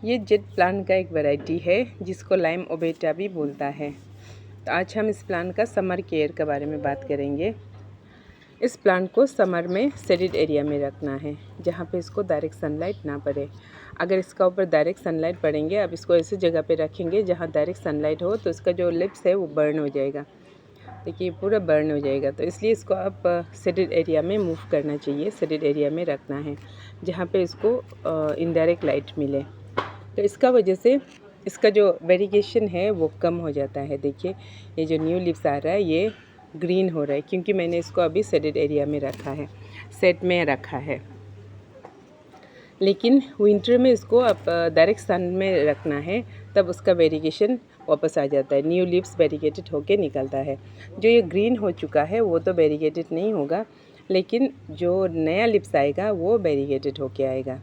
ये jade plant का एक वैरायटी है जिसको लाइम ओबेटा भी बोलता है। तो आज हम इस प्लांट का समर केयर के बारे में बात करेंगे। इस प्लांट को समर में शेडेड एरिया में रखना है जहाँ पे इसको डायरेक्ट सनलाइट ना पड़े। अगर इसका ऊपर डायरेक्ट सनलाइट पड़ेंगे, अब इसको ऐसी जगह पे रखेंगे जहाँ डायरेक्ट सनलाइट हो, तो इसका जो लिप्स है वो बर्न हो जाएगा। देखिए पूरा बर्न हो जाएगा। तो इसलिए इसको आप शेडेड एरिया में मूव करना चाहिए, शेडेड एरिया में रखना है जहाँ पे इसको इनडायरेक्ट लाइट मिले। तो इसका वजह से इसका जो वेरिगेशन है वो कम हो जाता है। देखिए ये जो न्यू लिप्स आ रहा है ये ग्रीन हो रहा है क्योंकि मैंने इसको अभी शेडेड एरिया में रखा है, सेट में रखा है। लेकिन विंटर में इसको आप डायरेक्ट सन में रखना है, तब उसका वेरिगेशन वापस आ जाता है, न्यू लिप्स वेरीगेटेड होके निकलता है। जो ये ग्रीन हो चुका है वो तो वेरीगेटेड नहीं होगा, लेकिन जो नया लिप्स आएगा वो वेरीगेटेड होके आएगा।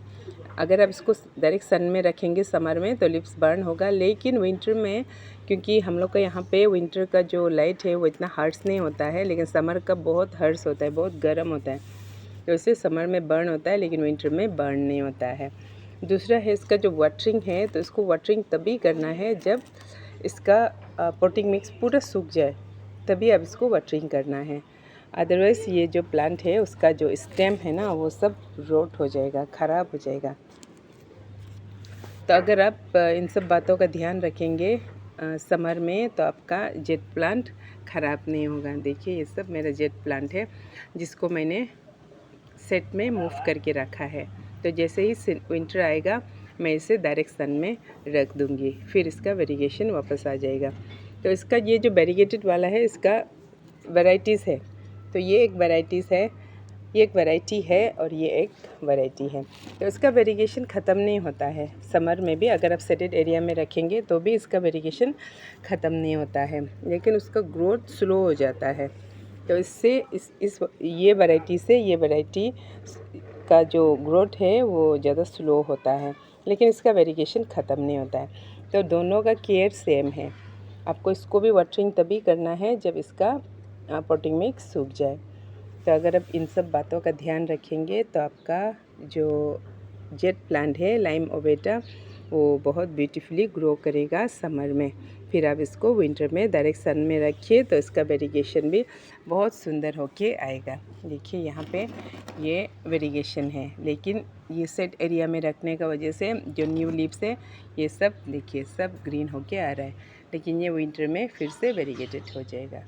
अगर आप इसको डायरेक्ट सन में रखेंगे समर में तो लिप्स बर्न होगा, लेकिन विंटर में क्योंकि हम लोग का यहाँ पे विंटर का जो लाइट है वो इतना हर्ट्स नहीं होता है, लेकिन समर का बहुत हर्ट्स होता है, बहुत गर्म होता है। तो इससे समर में बर्न होता है लेकिन विंटर में बर्न नहीं होता है। दूसरा है इसका जो वाटरिंग है, तो इसको वाटरिंग तभी करना है जब इसका पोटिंग मिक्स पूरा सूख जाए, तभी अब इसको वाटरिंग करना है। अदरवाइज़ ये जो प्लांट है उसका जो स्टेम है ना वो सब रोट हो जाएगा, ख़राब हो जाएगा। तो अगर आप इन सब बातों का ध्यान रखेंगे समर में, तो आपका जेट प्लांट ख़राब नहीं होगा। देखिए ये सब मेरा जेट प्लांट है जिसको मैंने सेट में मूव करके रखा है। तो जैसे ही विंटर आएगा मैं इसे डायरेक्ट सन में रख दूँगी, फिर इसका वेरिगेशन वापस आ जाएगा। तो इसका ये जो वेरीगेटेड वाला है इसका वैराइटीज़ है। तो ये एक वैराइटीज़ है, ये एक वैरायटी है और ये एक वैरायटी है। तो इसका वेरिगेशन ख़त्म नहीं होता है समर में भी। अगर आप शेडेड एरिया में रखेंगे तो भी इसका वेरिगेशन ख़त्म नहीं होता है, लेकिन उसका ग्रोथ स्लो हो जाता है। तो इससे इस ये वैरायटी से ये वैरायटी का जो ग्रोथ है वो ज़्यादा स्लो होता है, लेकिन इसका वेरिगेशन ख़त्म नहीं होता है। तो दोनों का केयर सेम है। आपको इसको भी वाटरिंग तभी करना है जब इसका पोटिंग मिक्स सूख जाए। तो अगर आप इन सब बातों का ध्यान रखेंगे तो आपका जो जेट प्लांट है लाइम ओबेटा वो बहुत ब्यूटीफुली ग्रो करेगा समर में। फिर आप इसको विंटर में डायरेक्ट सन में रखिए तो इसका वेरिगेशन भी बहुत सुंदर होके आएगा। देखिए यहाँ पे ये वेरिगेशन है, लेकिन ये सेट एरिया में रखने का वजह से जो न्यू लीव्स है ये सब देखिए सब ग्रीन होके आ रहा है, लेकिन ये विंटर में फिर से वेरीगेटेड हो जाएगा।